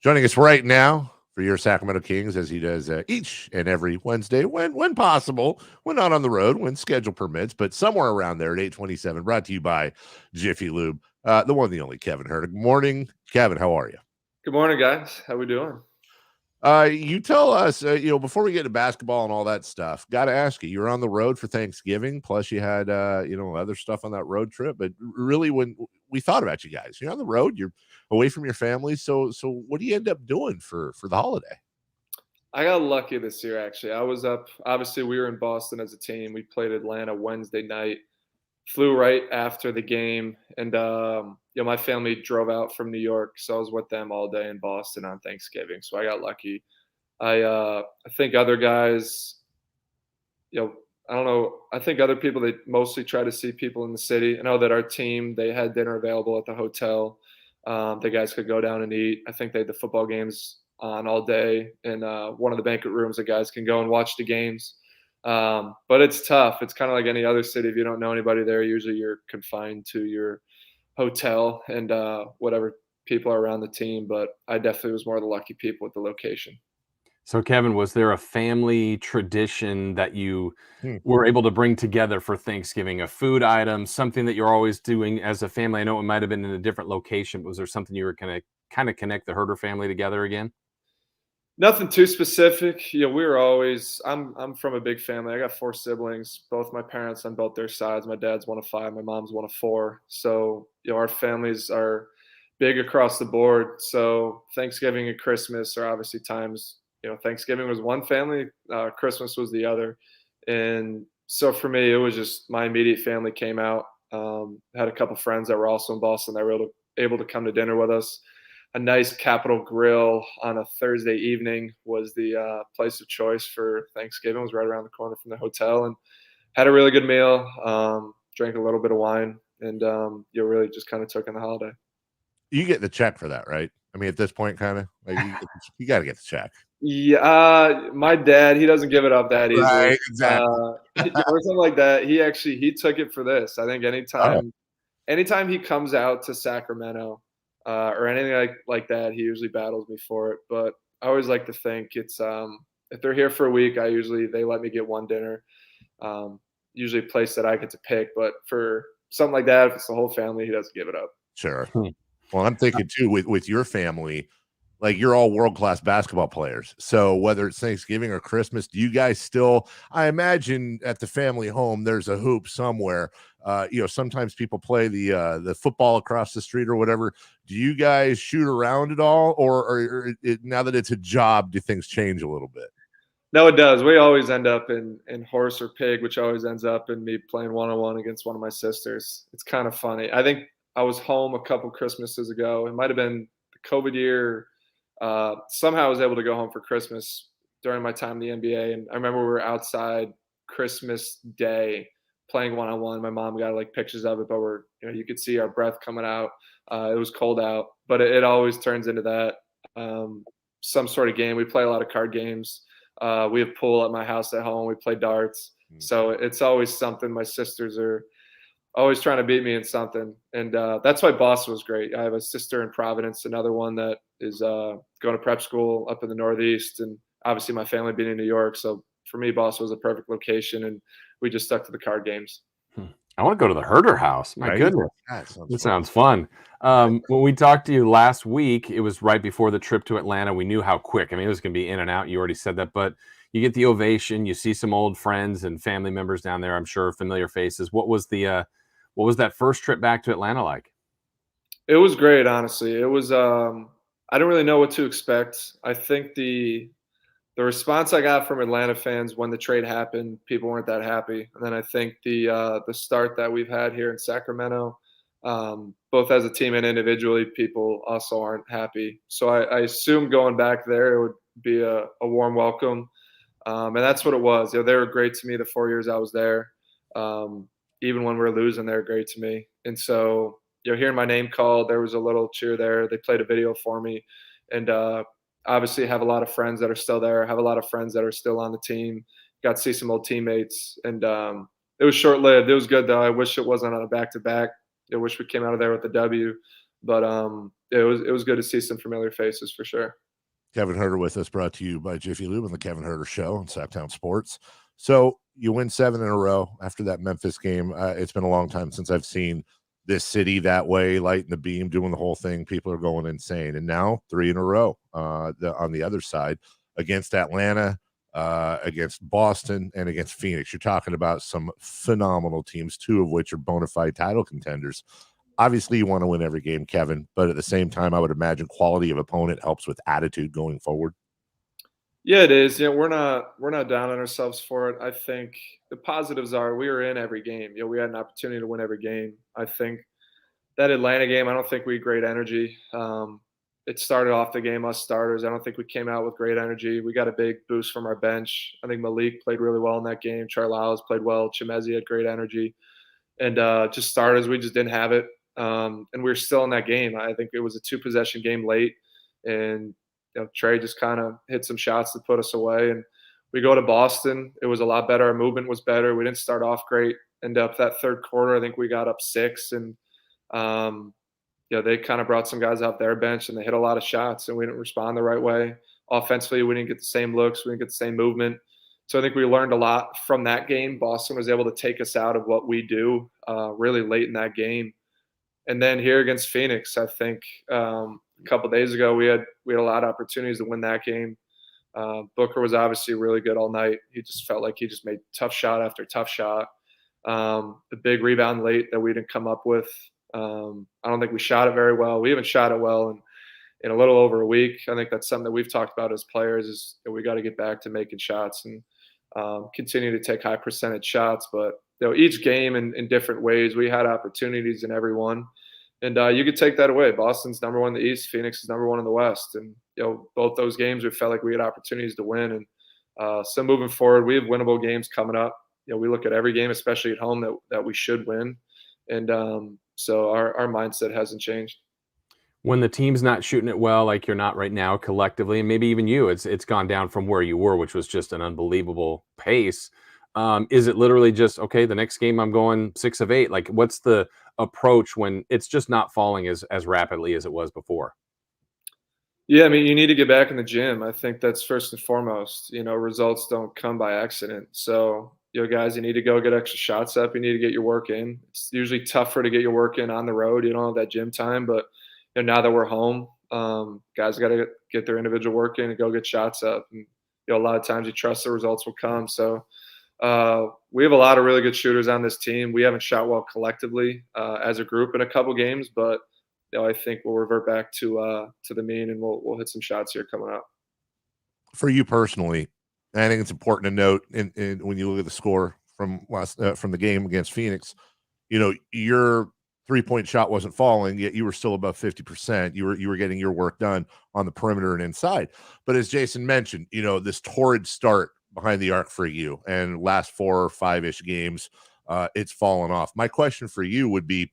Joining us right now for your Sacramento Kings, as he does each and every Wednesday, when possible, when not on the road, when schedule permits, but somewhere around there at 8:27. Brought to you by Jiffy Lube, the one, the only Kevin Huerter. Good morning, Kevin. How are you? Good morning, guys. How we doing? You tell us, before we get to basketball and all that stuff, got to ask you, were on the road for Thanksgiving, plus you had, other stuff on that road trip. But really, when we thought about you guys, you're on the road, you're away from your family. So what do you end up doing for the holiday? I got lucky this year, actually. I was up. Obviously, we were in Boston as a team. We played Atlanta Wednesday night. Flew right after the game, and my family drove out from New York, so I was with them all day in Boston on Thanksgiving. So I got lucky. I think other guys, I don't know. I think other people, they mostly try to see people in the city. I know that our team, they had dinner available at the hotel. The guys could go down and eat. I think they had the football games on all day in one of the banquet rooms. The guys can go and watch the games. But it's tough. It's kind of like any other city. If you don't know anybody there, usually you're confined to your hotel and whatever people are around the team. But I definitely was more of the lucky people with the location. So, Kevin, was there a family tradition that you Hmm. were able to bring together for Thanksgiving? A food item, something that you're always doing as a family? I know it might have been in a different location, but was there something you were going to kind of connect the Huerter family together again? Nothing too specific. We were always. I'm from a big family. I got 4 siblings. Both my parents on both their sides. My dad's one of 5. My mom's one of 4. So our families are big across the board. So Thanksgiving and Christmas are obviously times. Thanksgiving was one family. Christmas was the other. And so for me, it was just my immediate family came out. Had a couple friends that were also in Boston that were able to come to dinner with us. A nice Capitol Grill on a Thursday evening was the place of choice for Thanksgiving. It was right around the corner from the hotel, and had a really good meal. Drank a little bit of wine, and really just kind of took in the holiday. You get the check for that, right? I mean, at this point, kind of like you got to get the check. Yeah, my dad, he doesn't give it up that easily. Right, exactly. Or something like that. He took it for this. I think anytime he comes out to Sacramento or anything like that, he usually battles me for it. But I always like to think it's if they're here for a week, they let me get one dinner. Usually a place that I get to pick. But for something like that, if it's the whole family, he doesn't give it up. Sure. Well, I'm thinking too with your family, like you're all world-class basketball players. So whether it's Thanksgiving or Christmas, do you guys still, I imagine at the family home, there's a hoop somewhere. Sometimes people play the football across the street or whatever. Do you guys shoot around at all? Or now that it's a job, do things change a little bit? No, it does. We always end up in horse or pig, which always ends up in me playing one-on-one against one of my sisters. It's kind of funny. I think I was home a couple Christmases ago. It might have been the COVID year. Somehow I was able to go home for Christmas during my time in the NBA. And I remember we were outside Christmas Day playing one-on-one. My mom got pictures of it, but you could see our breath coming out. It was cold out, but it always turns into that some sort of game. We play a lot of card games. We have pool at my house at home. We play darts. So it's always something. My sisters are always trying to beat me in something. And that's why Boston was great. I have a sister in Providence, another one that is going to prep school up in the Northeast. And obviously my family being in New York. So for me, Boston was a perfect location. And we just stuck to the card games. I want to go to the Huerter house. My goodness. That sounds fun. When we talked to you last week, it was right before the trip to Atlanta. We knew how quick. I mean, it was going to be in and out. You already said that. But you get the ovation. You see some old friends and family members down there, I'm sure, familiar faces. What was that first trip back to Atlanta like? It was great, honestly. It was I didn't really know what to expect. I think the response I got from Atlanta fans when the trade happened, people weren't that happy. And then I think the start that we've had here in Sacramento, both as a team and individually, people also aren't happy. So I assume going back there, it would be a warm welcome. And that's what it was. They were great to me the 4 years I was there. Even when we were losing, they were great to me. And so, hearing my name called, there was a little cheer there. They played a video for me. And obviously have a lot of friends that are still there, have a lot of friends that are still on the team. Got to see some old teammates. And it was short-lived. It was good, though. I wish it wasn't on a back-to-back. I wish we came out of there with a W. But it was good to see some familiar faces for sure. Kevin Huerter with us, brought to you by Jiffy Lube on the Kevin Huerter Show on Sactown Sports. So you win 7 in a row after that Memphis game. It's been a long time since I've seen this city that way, lighting the beam, doing the whole thing. People are going insane. And now 3 in a row on the other side against Atlanta, against Boston, and against Phoenix. You're talking about some phenomenal teams, 2 of which are bona fide title contenders. Obviously, you want to win every game, Kevin, but at the same time, I would imagine quality of opponent helps with attitude going forward. Yeah, it is. We're not down on ourselves for it. I think the positives are we were in every game. We had an opportunity to win every game. I think that Atlanta game, I don't think we had great energy. It started off the game, us starters. I don't think we came out with great energy. We got a big boost from our bench. I think Malik played really well in that game. Charles played well. Chimezi had great energy. And just starters, we just didn't have it. And we were still in that game. I think it was a 2-possession game late. And Trey just kind of hit some shots to put us away. And we go to Boston. It was a lot better. Our movement was better. We didn't start off great. End up that third quarter, I think we got up 6. And, they kind of brought some guys off their bench, and they hit a lot of shots, and we didn't respond the right way. Offensively, we didn't get the same looks. We didn't get the same movement. So I think we learned a lot from that game. Boston was able to take us out of what we do really late in that game. And then here against Phoenix, I think a couple of days ago, we had a lot of opportunities to win that game. Booker was obviously really good all night. He just felt like he just made tough shot after tough shot. The big rebound late that we didn't come up with. I don't think we shot it very well. We haven't shot it well in a little over a week. I think that's something that we've talked about as players is that we got to get back to making shots and continue to take high percentage shots. But each game in different ways, we had opportunities in every one. And you could take that away. Boston's number 1 in the East. Phoenix is number 1 in the West. And, both those games, we felt like we had opportunities to win. And so moving forward, we have winnable games coming up. We look at every game, especially at home, that we should win. And so our mindset hasn't changed. When the team's not shooting it well, like you're not right now collectively, and maybe even you, it's gone down from where you were, which was just an unbelievable pace. Is it literally just, okay, the next game I'm going 6 of 8? Like, what's the approach when it's just not falling as rapidly as it was before? Yeah, I mean, you need to get back in the gym. I think that's first and foremost. Results don't come by accident. So, guys, you need to go get extra shots up. You need to get your work in. It's usually tougher to get your work in on the road. You don't have that gym time. But now that we're home, guys got to get their individual work in and go get shots up. And a lot of times you trust the results will come. So we have a lot of really good shooters on this team. We haven't shot well collectively as a group in a couple games, but I think we'll revert back to the mean, and we'll hit some shots here coming up. For you personally, I think it's important to note, in when you look at the score from the game against Phoenix, your 3-point shot wasn't falling, yet you were still above 50%. You were getting your work done on the perimeter and inside. But as Jason mentioned, this torrid start behind the arc for you, and last 4 or 5-ish games, it's fallen off. My question for you would be,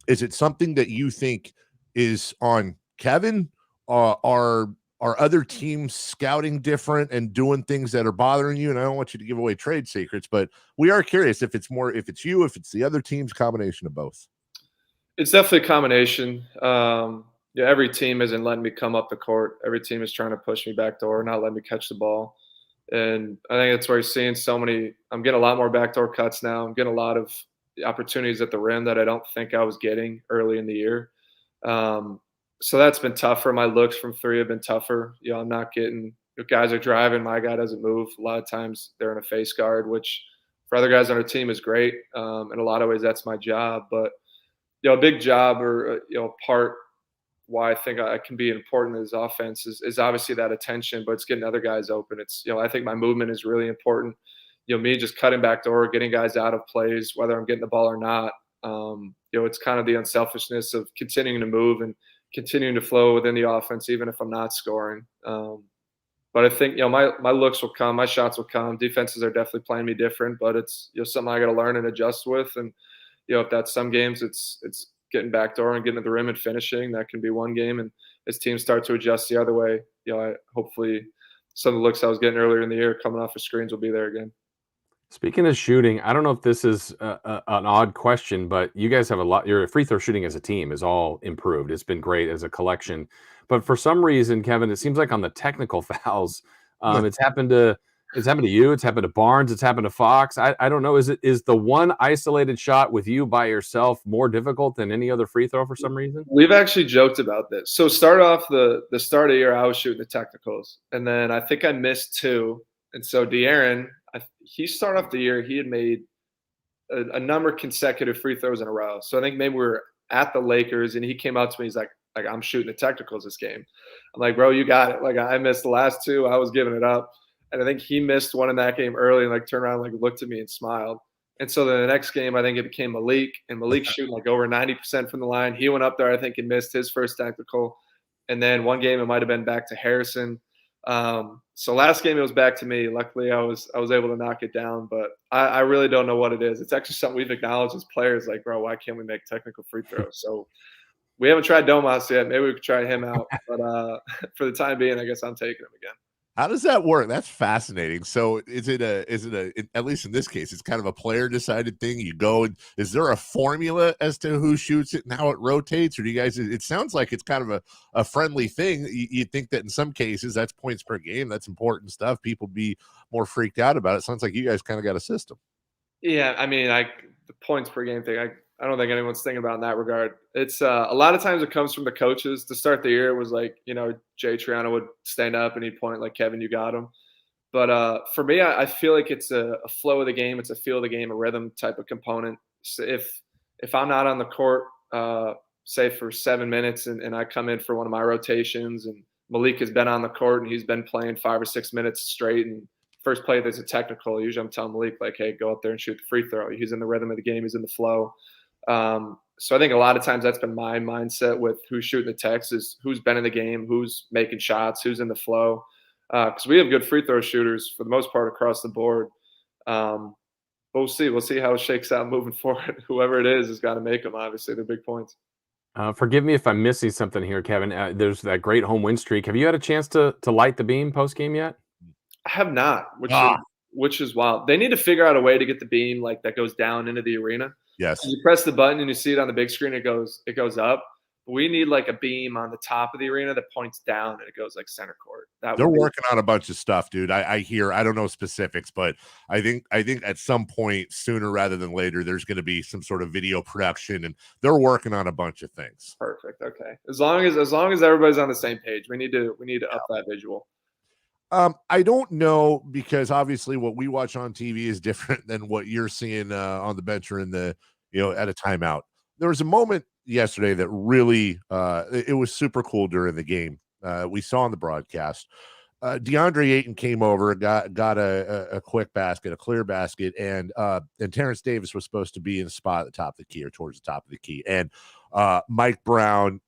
is it something that you think is on Kevin? Are other teams scouting different and doing things that are bothering you? And I don't want you to give away trade secrets, but we are curious if it's you, if it's the other team's, combination of both. It's definitely a combination. Every team isn't letting me come up the court. Every team is trying to push me backdoor, not letting me catch the ball. And I think that's where you're seeing I'm getting a lot more backdoor cuts now. I'm getting a lot of opportunities at the rim that I don't think I was getting early in the year. So that's been tougher. My looks from 3 have been tougher. I'm not getting – if guys are driving, my guy doesn't move. A lot of times they're in a face guard, which for other guys on our team is great. In a lot of ways, that's my job. But, a big job or, part why I think I can be important in his offense is obviously that attention, but it's getting other guys open. It's, I think my movement is really important. Me just cutting back door, getting guys out of plays, whether I'm getting the ball or not. It's kind of the unselfishness of continuing to move and continuing to flow within the offense, even if I'm not scoring. But I think, my looks will come, my shots will come. Defenses are definitely playing me different, but it's something I got to learn and adjust with. And, if that's some games, it's getting backdoor and getting to the rim and finishing. That can be one game. And as teams start to adjust the other way, hopefully some of the looks I was getting earlier in the year coming off of screens will be there again. Speaking of shooting, I don't know if this is an odd question, but you guys have a lot. Your free throw shooting as a team is all improved. It's been great as a collection, but for some reason, Kevin, it seems like on the technical fouls, it's happened to you. It's happened to Barnes. It's happened to Fox. I don't know. Is the one isolated shot with you by yourself more difficult than any other free throw for some reason? We've actually joked about this. So start off the start of the year, I was shooting the technicals, and then I think I missed 2. And so De'Aaron, he started off the year, he had made a number of consecutive free throws in a row. So I think maybe we were at the Lakers, and he came out to me. He's like I'm shooting the technicals this game. I'm like, bro, you got it. Like I missed the last 2. I was giving it up, and I think he missed one in that game early, and like turned around, and like looked at me and smiled. And so then the next game, I think it became Malik, and Malik shooting like over 90% from the line. He went up there, I think, and missed his first technical. And then one game, it might have been back to Harrison. So last game, it was back to me. Luckily, I was able to knock it down, but I really don't know what it is. It's actually something we've acknowledged as players, like, bro, why can't we make technical free throws? So we haven't tried Domas yet. Maybe we could try him out. But for the time being, I guess I'm taking him again. How does that work? That's fascinating. So is it at least in this case, it's kind of a player decided thing? You go, and is there a formula as to who shoots it and how it rotates? Or do you guys, it sounds like it's kind of a friendly thing. You think that in some cases that's points per game. That's important stuff. People be more freaked out about it. Sounds like you guys kind of got a system. Yeah. I mean, the points per game thing, I don't think anyone's thinking about in that regard. It's a lot of times it comes from the coaches. To start the year, it was like, Jay Triano would stand up and he'd point like, Kevin, you got him. But for me, I feel like it's a flow of the game. It's a feel of the game, a rhythm type of component. So if I'm not on the court, say for 7 minutes and I come in for one of my rotations and Malik has been on the court and he's been playing 5 or 6 minutes straight, and first play there's a technical, usually I'm telling Malik, like, hey, go up there and shoot the free throw. He's in the rhythm of the game. He's in the flow. So I think a lot of times that's been my mindset with who's shooting the techs is who's been in the game, who's making shots, who's in the flow. Because we have good free throw shooters for the most part across the board. But we'll see. We'll see how it shakes out moving forward. Whoever it is has got to make them. Obviously, they're big points. Forgive me if I'm missing something here, Kevin. There's that great home win streak. Have you had a chance to light the beam post game yet? I have not, which is wild. They need to figure out a way to get the beam like that goes down into the arena. Yes. You press the button and you see it on the big screen. It goes up. We need like a beam on the top of the arena that points down and it goes like center court. They're working on a bunch of stuff, dude. I hear, I don't know specifics, but I think at some point sooner rather than later, there's going to be some sort of video production, and they're working on a bunch of things. Perfect. Okay. As long as everybody's on the same page, we need to up that visual. I don't know, because obviously what we watch on TV is different than what you're seeing on the bench or in the, at a timeout. There was a moment yesterday that really, it was super cool during the game. We saw on the broadcast, DeAndre Ayton came over, got a quick basket, a clear basket, and Terrence Davis was supposed to be in a spot at the top of the key or towards the top of the key. And Mike Brown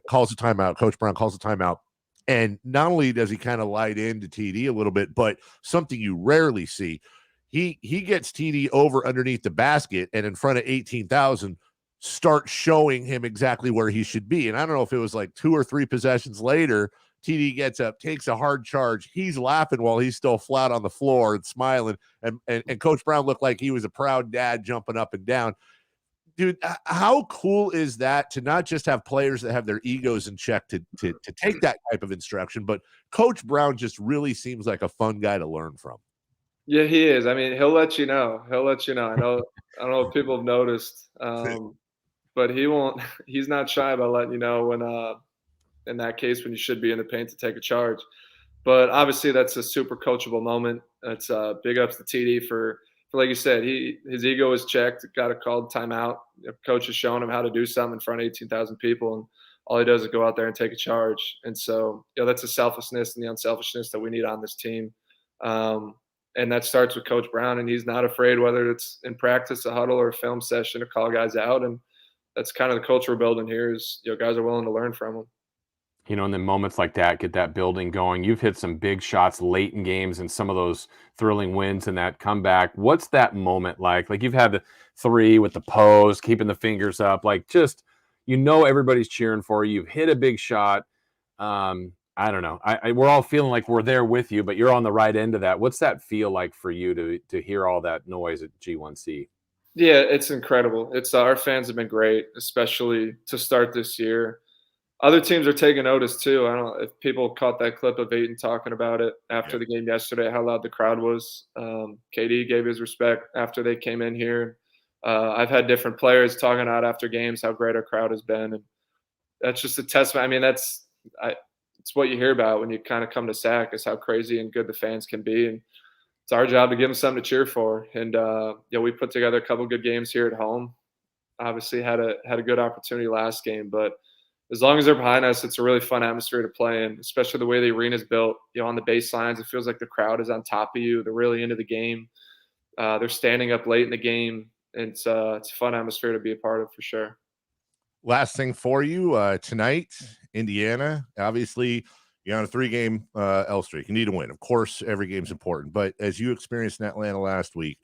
calls a timeout. Coach Brown calls a timeout. And not only does he kind of light into TD a little bit, but something you rarely see, he gets TD over underneath the basket and in front of 18,000, start showing him exactly where he should be. And I don't know if it was like 2 or 3 possessions later, TD gets up, takes a hard charge. He's laughing while he's still flat on the floor and smiling. And Coach Brown looked like he was a proud dad jumping up and down. Dude, how cool is that to not just have players that have their egos in check to take that type of instruction, but Coach Brown just really seems like a fun guy to learn from. Yeah, he is. I mean, he'll let you know. I don't know if people have noticed, but he's not shy about letting you know when, in that case, when you should be in the paint to take a charge. But obviously that's a super coachable moment. It's big ups to TD for like you said, his ego is checked, got a called timeout. Coach is showing him how to do something in front of 18,000 people, and all he does is go out there and take a charge. And so, that's the selflessness and the unselfishness that we need on this team. And that starts with Coach Brown, and he's not afraid, whether it's in practice, a huddle, or a film session, to call guys out. And that's kind of the culture we're building here is, guys are willing to learn from him. And then moments like that get that building going. You've hit some big shots late in games and some of those thrilling wins and that comeback. What's that moment like? Like, you've had the 3 with the pose, keeping the fingers up, like, just, everybody's cheering for you. You've hit a big shot. I I don't know. We're all feeling like we're there with you, but you're on the right end of that. What's that feel like for you to hear all that noise at G1C? Yeah, it's incredible. It's our fans have been great, especially to start this year. Other teams are taking notice too. I don't know if people caught that clip of Ayton talking about it after the game yesterday, how loud the crowd was. KD gave his respect after they came in here. I've had different players talking out after games how great our crowd has been, and that's just a testament. I mean, it's what you hear about when you kind of come to Sac, is how crazy and good the fans can be, and it's our job to give them something to cheer for. And we put together a couple good games here at home. Obviously, had a good opportunity last game, but as long as they're behind us, it's a really fun atmosphere to play in, especially the way the arena's built. On the baselines, it feels like the crowd is on top of you. They're really into the game. They're standing up late in the game. And it's a fun atmosphere to be a part of for sure. Last thing for you tonight, Indiana. Obviously, you're on a 3-game L streak. You need to win. Of course, every game's important. But as you experienced in Atlanta last week,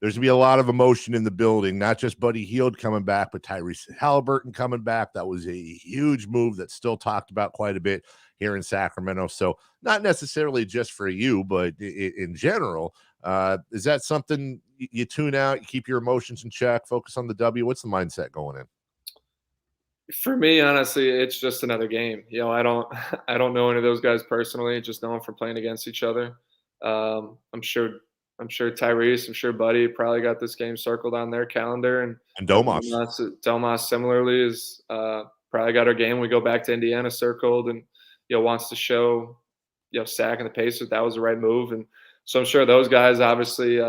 there's going to be a lot of emotion in the building, not just Buddy Hield coming back, but Tyrese Halliburton coming back. That was a huge move that's still talked about quite a bit here in Sacramento. So not necessarily just for you, but in general, is that something you tune out, you keep your emotions in check, focus on the W? What's the mindset going in? For me, honestly, it's just another game. I don't know any of those guys personally, just know them from playing against each other. I'm sure Tyrese, I'm sure Buddy probably got this game circled on their calendar, and Domas similarly is probably got our game. We go back to Indiana circled, and wants to show Sac and the Pacers that was the right move, and so I'm sure those guys obviously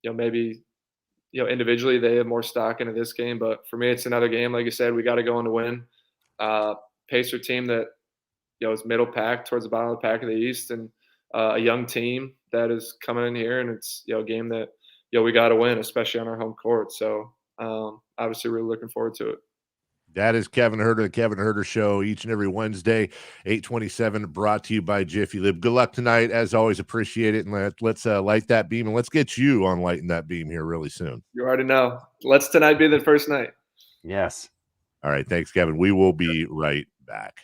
maybe individually they have more stock into this game, but for me it's another game. Like you said, we got to go in to win. Pacer team that is middle pack towards the bottom of the pack of the East, and a young team that is coming in here, and it's a game that we got to win, especially on our home court. So obviously really looking forward to it. That is Kevin Huerter, the Kevin Huerter Show, each and every Wednesday, 8:27, brought to you by Jiffy Lube. Good luck tonight. As always, appreciate it. And let's light that beam, and let's get you on lighting that beam here really soon. You already know. Let's tonight be the first night. Yes. All right. Thanks, Kevin. We will be right back.